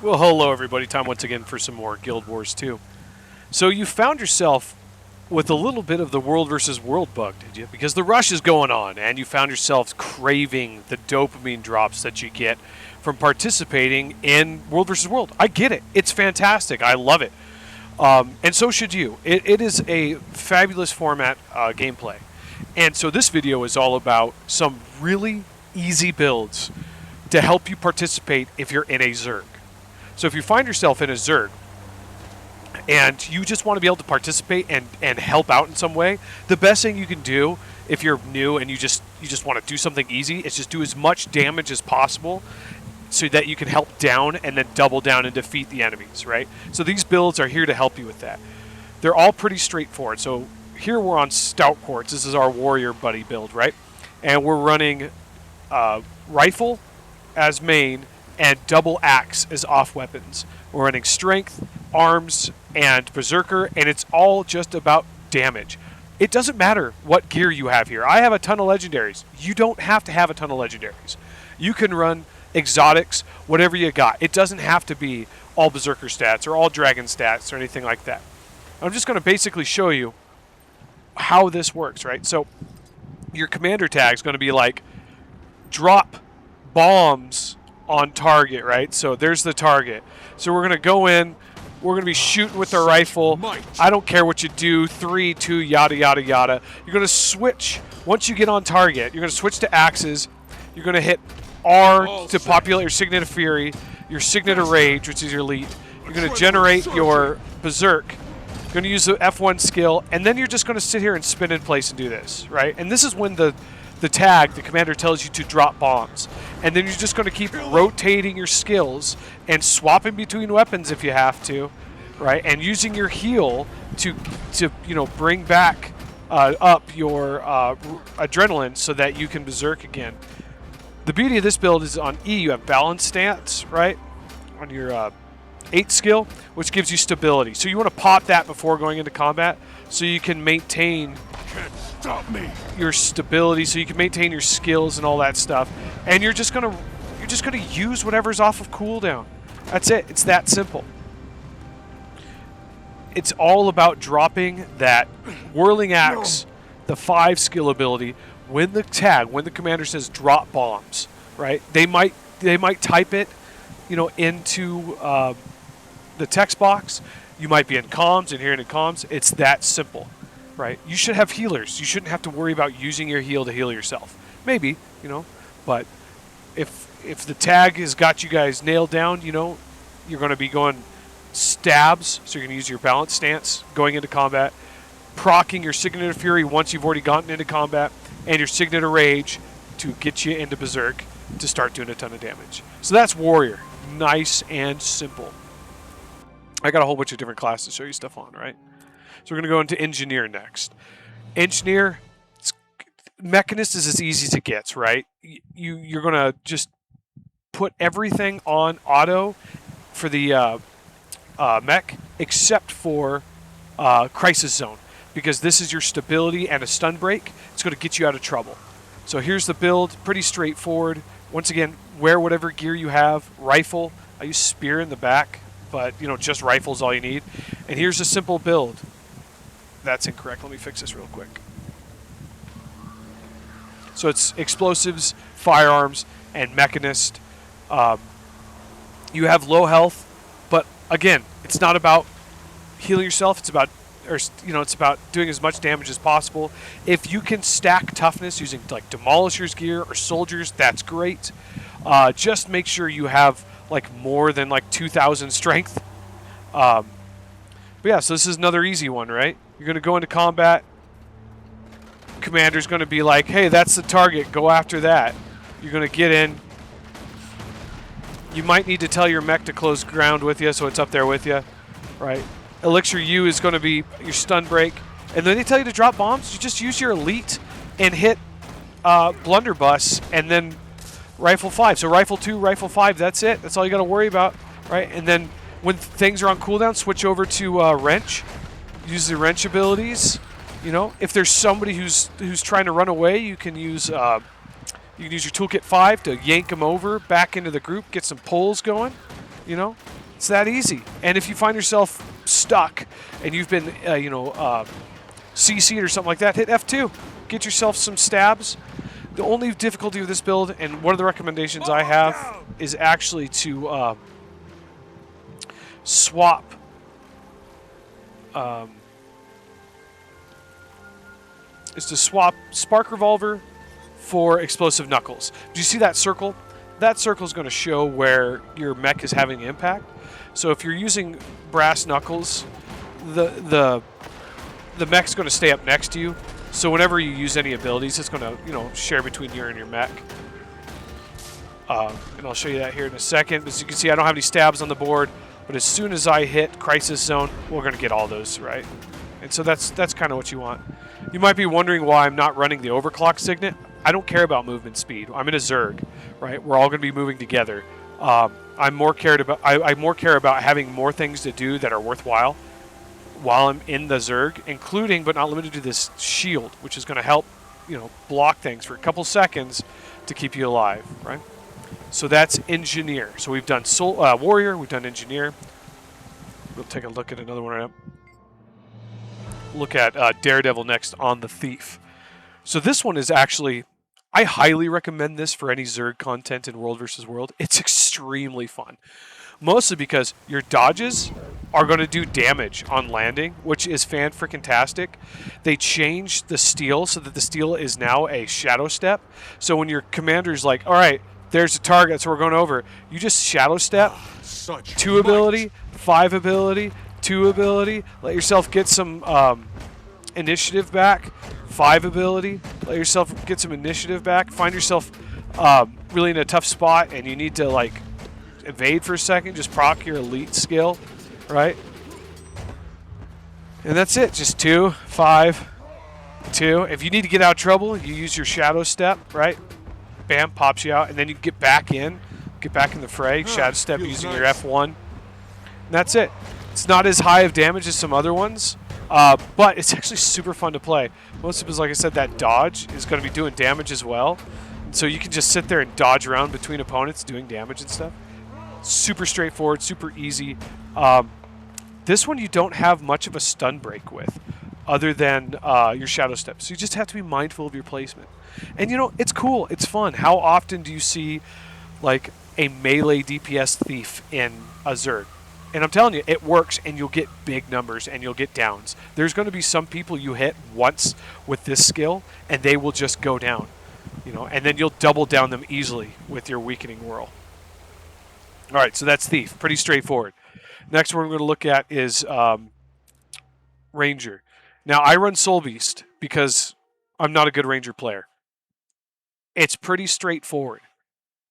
Well, hello everybody. Time once again for some more Guild Wars 2. So you found yourself with a little bit of the world versus world bug, did you? Because the rush is going on, and you found yourselves craving the dopamine drops that you get from participating in world versus world. I get it. It's fantastic. I love it. And so should you. It is a fabulous format gameplay. And so this video is all about some really easy builds to help you participate if you're in a Zerg. So if you find yourself in a Zerg and you just want to be able to participate and help out in some way, the best thing you can do if you're new and you just want to do something easy is just do as much damage as possible so that you can help down and then double down and defeat the enemies, right? So these builds are here to help you with that. They're all pretty straightforward. So here we're on Stout Quartz. This is our warrior buddy build, right? And we're running rifle as main and double axe as off weapons. We're running strength, arms, and berserker, and it's all just about damage. It doesn't matter what gear you have here. I have a ton of legendaries. You don't have to have a ton of legendaries. You can run exotics, whatever you got. It doesn't have to be all berserker stats or all dragon stats or anything like that. I'm just going to basically show you how this works, right? So your commander tag is going to be like drop bombs on target, right? So there's the target. So we're going to go in, we're going to be shooting with our rifle. I don't care what you do, 3, 2, yada, yada, yada. You're going to switch, once you get on target, you're going to switch to axes. You're going to hit R to populate your Signet of Fury, your Signet of Rage, which is your elite. You're going to generate your Berserk. You're going to use the F1 skill, and then you're just going to sit here and spin in place and do this, right? And this is when the tag, the commander tells you to drop bombs. And then you're just going to keep rotating your skills and swapping between weapons if you have to, right? And using your heal to bring back up your adrenaline so that you can berserk again. The beauty of this build is on E, you have balance stats, right? On your 8 skill, which gives you stability. So you want to pop that before going into combat so you can maintain your stability, so you can maintain your skills and all that stuff, and you're just gonna use whatever's off of cooldown. That's it. It's that simple. It's all about dropping that whirling axe, the 5 skill ability, when the commander says drop bombs, right? They might type it, into the text box. You might be in comms and hearing in comms. It's that simple. Right, you should have healers. You shouldn't have to worry about using your heal to heal yourself. Maybe, but if the tag has got you guys nailed down, you're going to be going stabs, so you're going to use your balance stance going into combat, proccing your Signet of Fury once you've already gotten into combat, and your Signet of Rage to get you into Berserk to start doing a ton of damage. So that's Warrior. Nice and simple. I got a whole bunch of different classes to show you stuff on, right? So we're going to go into Engineer next. Engineer, Mechanist is as easy as it gets, right? You're going to just put everything on auto for the mech except for Crisis Zone, because this is your stability and a stun break. It's going to get you out of trouble. So here's the build, pretty straightforward. Once again, wear whatever gear you have. Rifle, I use spear in the back, but just rifle is all you need. And here's a simple build. That's incorrect. Let me fix this real quick. So it's explosives, firearms, and Mechanist. You have low health, but again, it's not about healing yourself. It's about, it's about doing as much damage as possible. If you can stack toughness using like Demolisher's gear or Soldiers, that's great. Just make sure you have like more than like 2,000 strength. But yeah, so this is another easy one, right? You're going to go into combat. Commander's going to be like, hey, that's the target. Go after that. You're going to get in. You might need to tell your mech to close ground with you so it's up there with you, right? Elixir U is going to be your stun break. And then they tell you to drop bombs. You just use your elite and hit blunderbuss and then rifle 5. So rifle 2, rifle 5, that's it. That's all you got to worry about, right? And then when things are on cooldown, switch over to wrench. Use the wrench abilities. If there's somebody who's trying to run away, you can use your toolkit 5 to yank them over back into the group, get some pulls going. It's that easy. And if you find yourself stuck and you've been, CC'd or something like that, hit F2. Get yourself some stabs. The only difficulty with this build, and one of the recommendations I have, is actually to swap Spark Revolver for Explosive Knuckles. Do you see that circle? That circle is going to show where your mech is having impact. So if you're using Brass Knuckles, the mech's going to stay up next to you. So whenever you use any abilities, it's going to share between you and your mech. And I'll show you that here in a second. As you can see, I don't have any stabs on the board, but as soon as I hit Crisis Zone, we're going to get all those, right? And so that's kind of what you want. You might be wondering why I'm not running the Overclock Signet. I don't care about movement speed. I'm in a Zerg, right? We're all going to be moving together. I more care about having more things to do that are worthwhile while I'm in the Zerg, including but not limited to this shield, which is going to help, block things for a couple seconds to keep you alive, right? So that's Engineer. So we've done Warrior, we've done Engineer. We'll take a look at another one right now. Look at Daredevil next on the Thief. So this one is actually, I highly recommend this for any Zerg content in World vs. World. It's extremely fun. Mostly because your dodges are going to do damage on landing, which is fan-frickin-tastic. They changed the steel so that the steel is now a shadow step. So when your commander's like, all right, there's a target, so we're going over, you just shadow step, 2 ability, 5 ability, 2 ability, let yourself get some initiative back, 5 ability, let yourself get some initiative back, find yourself really in a tough spot and you need to like evade for a second, just proc your elite skill, right? And that's it, just 2, 5, 2. If you need to get out of trouble, you use your shadow step, right? Bam, pops you out, and then you get back in the fray, shadow step using your F1. And that's it. It's not as high of damage as some other ones, but it's actually super fun to play. Most of it is, like I said, that dodge is going to be doing damage as well. And so you can just sit there and dodge around between opponents doing damage and stuff. Super straightforward, super easy. This one you don't have much of a stun break with, other than your shadow step. So you just have to be mindful of your placement. And it's cool, it's fun. How often do you see like a melee DPS thief in a Zerg? And I'm telling you, it works, and you'll get big numbers, and you'll get downs. There's going to be some people you hit once with this skill, and they will just go down, and then you'll double down them easily with your Weakening Whirl. All right, so that's Thief. Pretty straightforward. Next one we're going to look at is Ranger. Now, I run Soulbeast because I'm not a good Ranger player. It's pretty straightforward.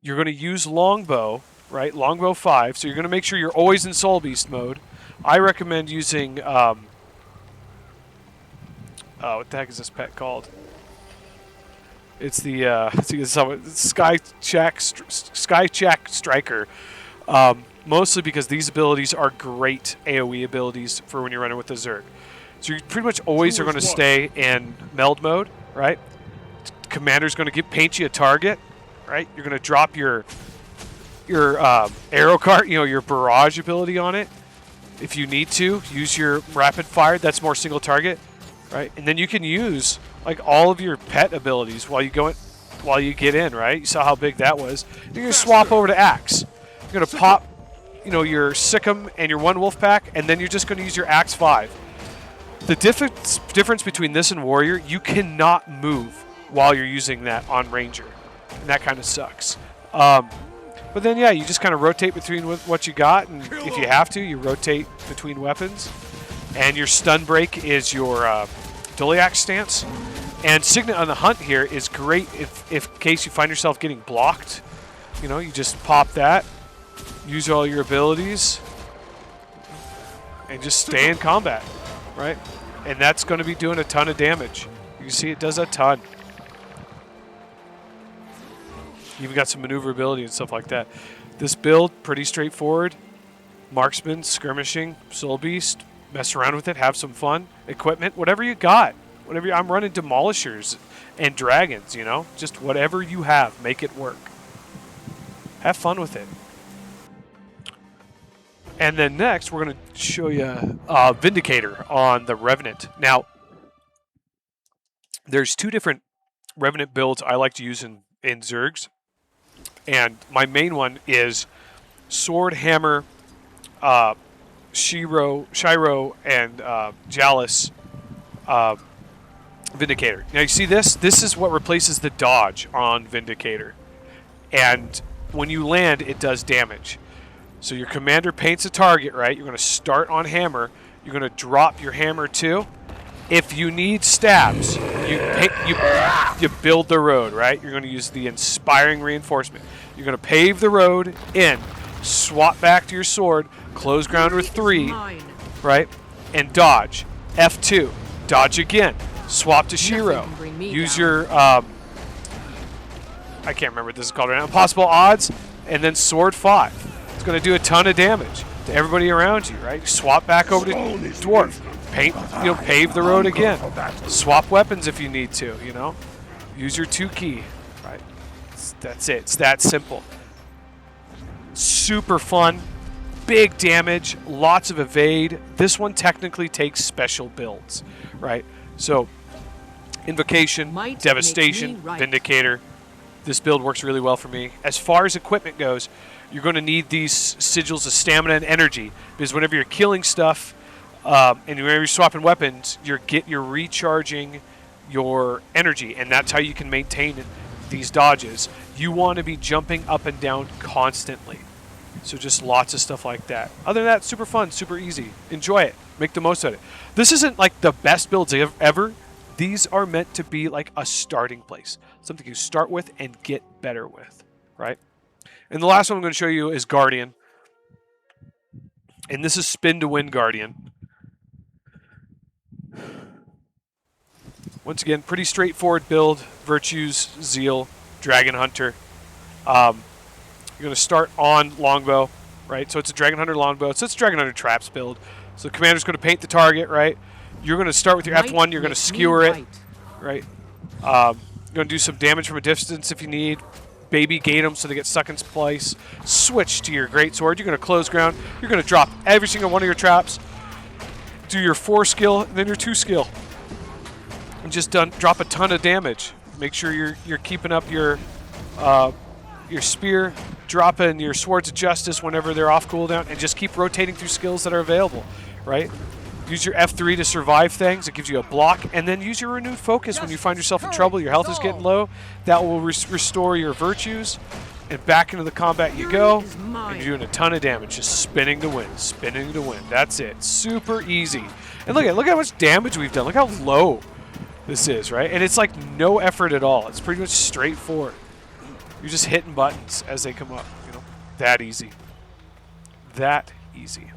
You're going to use Longbow, right? Longbow 5, so you're going to make sure you're always in Soulbeast mode. I recommend using, what the heck is this pet called? It's the Skycheck Striker. Mostly because these abilities are great AoE abilities for when you're running with the Zerg. So you pretty much always are going to stay in meld mode, right? Commander's going to paint you a target, right? You're going to drop your arrow cart, your barrage ability on it. If you need to, use your rapid fire. That's more single target, right? And then you can use like all of your pet abilities while you get in, right? You saw how big that was. You're going to swap over to Axe. You're going to pop, your Sikkim and your one wolf pack, and then you're just going to use your Axe 5. The difference between this and Warrior, you cannot move while you're using that on Ranger, and that kind of sucks. But then, yeah, you just kind of rotate between what you got, and if you have to, you rotate between weapons. And your stun break is your Doliac stance. And Signet on the Hunt here is great if in case you find yourself getting blocked. You just pop that, use all your abilities, and just stay in combat, right? And that's going to be doing a ton of damage. You can see it does a ton. Even got some maneuverability and stuff like that. This build, pretty straightforward. Marksman, skirmishing, Soulbeast, mess around with it, have some fun. Equipment, whatever you got. I'm running Demolishers and Dragons, Just whatever you have, make it work. Have fun with it. And then next, we're going to show you Vindicator on the Revenant. Now, there's two different Revenant builds I like to use in Zergs. And my main one is Sword, Hammer, Shiro, and Jalis Vindicator. Now, you see this? This is what replaces the dodge on Vindicator. And when you land, it does damage. So your commander paints a target, right? You're going to start on hammer. You're going to drop your hammer too. If you need stabs, you build the road, right? You're going to use the inspiring reinforcement. You're going to pave the road in, swap back to your sword, close ground with 3, right? And dodge. F2, dodge again. Swap to Shiro. Use your, I can't remember what this is called right now, impossible odds, and then sword 5. It's going to do a ton of damage to everybody around you, right? Swap back over to dwarf, pave the road again. Swap weapons if you need to, Use your 2 key, right? That's it. It's that simple. Super fun, big damage, lots of evade. This one technically takes special builds, right? So, Invocation, Devastation, Vindicator. This build works really well for me. As far as equipment goes, you're going to need these sigils of stamina and energy, because whenever you're killing stuff and whenever you're swapping weapons, you're recharging your energy, and that's how you can maintain these dodges. You want to be jumping up and down constantly. So just lots of stuff like that. Other than that, super fun, super easy. Enjoy it. Make the most of it. This isn't like the best builds ever. These are meant to be like a starting place. Something you start with and get better with, right? And the last one I'm going to show you is Guardian. And this is Spin to Win Guardian. Once again, pretty straightforward build. Virtues, Zeal, Dragonhunter. You're going to start on Longbow, right? So it's a Dragonhunter Longbow. So it's a Dragonhunter Traps build. So the commander's going to paint the target, right? You're going to start with your F1. You're going to skewer it, right? You're going to do some damage from a distance if you need. Baby gate them so they get stuck in place. Switch to your Greatsword. You're going to close ground. You're going to drop every single one of your traps. Do your 4 skill, and then your 2 skill. And just drop a ton of damage. Make sure you're keeping up your spear, dropping your Swords of Justice whenever they're off cooldown, and just keep rotating through skills that are available, right? Use your F3 to survive things. It gives you a block. And then use your renewed focus when you find yourself in trouble. Your health is getting low. That will restore your virtues. And back into the combat you go. And you're doing a ton of damage. Just spinning to win. Spinning to win. That's it. Super easy. And look how much damage we've done. Look how low this is, right? And it's like no effort at all. It's pretty much straightforward. You're just hitting buttons as they come up. That easy. That easy.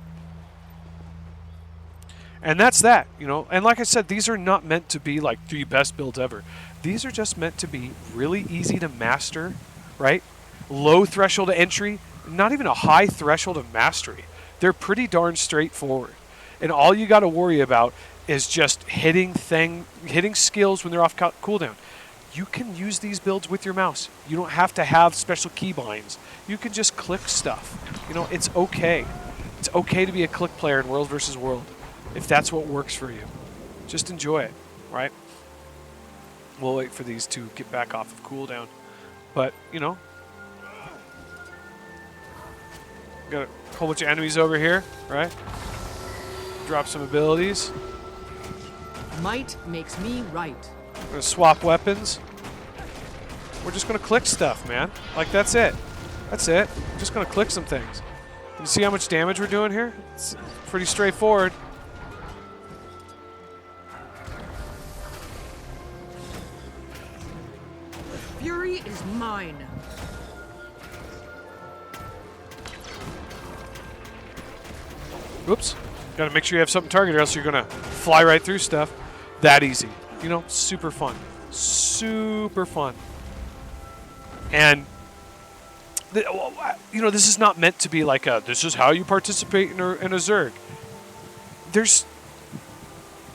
And that's that, And like I said, these are not meant to be like the best builds ever. These are just meant to be really easy to master, right? Low threshold of entry, not even a high threshold of mastery. They're pretty darn straightforward. And all you got to worry about is just hitting skills when they're off cooldown. You can use these builds with your mouse. You don't have to have special keybinds. You can just click stuff. It's okay. It's okay to be a click player in World versus World. If that's what works for you, just enjoy it, right? We'll wait for these to get back off of cooldown. But, got a whole bunch of enemies over here, right? Drop some abilities. Might makes me right. We're going to swap weapons. We're just going to click stuff, man. Like, that's it. That's it. We're just going to click some things. You see how much damage we're doing here? It's pretty straightforward. Fury is mine. Oops. Got to make sure you have something targeted, or else you're going to fly right through stuff. That easy. Super fun. Super fun. And, this is not meant to be like this is how you participate in a Zerg.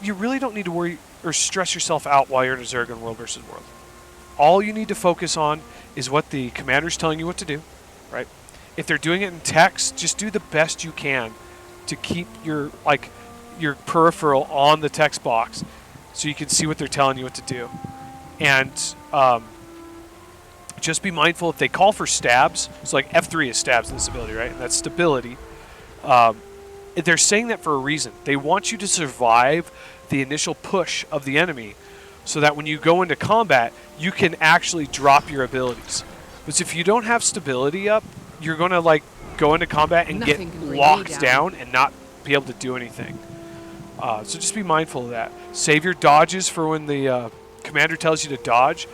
You really don't need to worry or stress yourself out while you're in a Zerg in World versus World. All you need to focus on is what the commander's telling you what to do, right? If they're doing it in text, just do the best you can to keep your peripheral on the text box so you can see what they're telling you what to do. And just be mindful if they call for stabs. So like F3 is stabs in this ability, right? And that's stability. They're saying that for a reason. They want you to survive the initial push of the enemy so that when you go into combat, you can actually drop your abilities. Because if you don't have stability up, you're going to like go into combat and Nothing get can bring me locked down. down and not be able to do anything. So just be mindful of that. Save your dodges for when the commander tells you to dodge.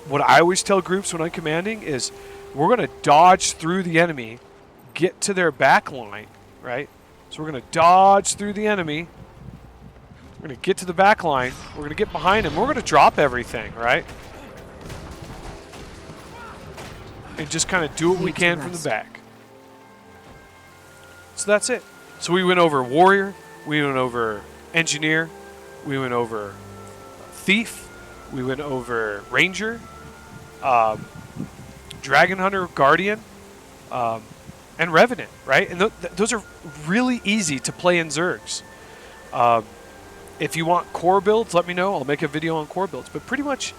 What I always tell groups when I'm commanding is we're going to dodge through the enemy, get to their back line, right? So we're going to dodge through the enemy. We're going to get to the back line. We're going to get behind him. We're going to drop everything, right? And just kind of do what we Need to can from the rest. back. So that's it. So we went over warrior. We went over engineer. We went over thief. We went over ranger. Dragonhunter, guardian. And Revenant, right? And those are really easy to play in Zergs. If you want core builds, let me know. I'll make a video on core builds. But pretty much,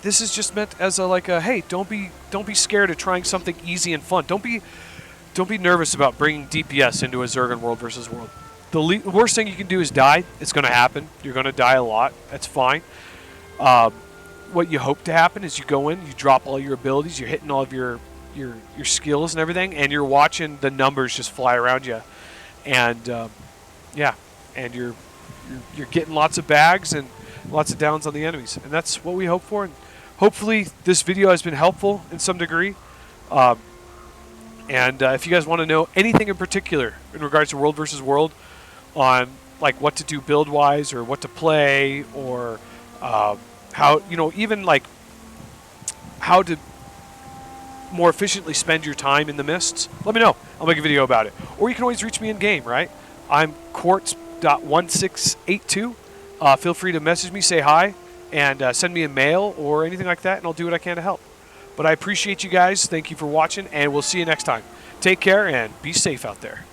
this is just meant as a hey, don't be scared of trying something easy and fun. Don't be nervous about bringing DPS into a Zerg and World versus World. The worst thing you can do is die. It's going to happen. You're going to die a lot. That's fine. What you hope to happen is you go in, you drop all your abilities, you're hitting all of your skills and everything, and you're watching the numbers just fly around you, and and you're getting lots of bags and lots of downs on the enemies, and that's what we hope for. And hopefully this video has been helpful in some degree. If you guys want to know anything in particular in regards to World versus World, on like what to do build wise or what to play, or how even like how to more efficiently spend your time in the mists, let me know. I'll make a video about it. Or you can always reach me in game, right? I'm quartz.1682. Feel free to message me, say hi, and send me a mail or anything like that, and I'll do what I can to help. But I appreciate you guys. Thank you for watching, and we'll see you next time. Take care and be safe out there.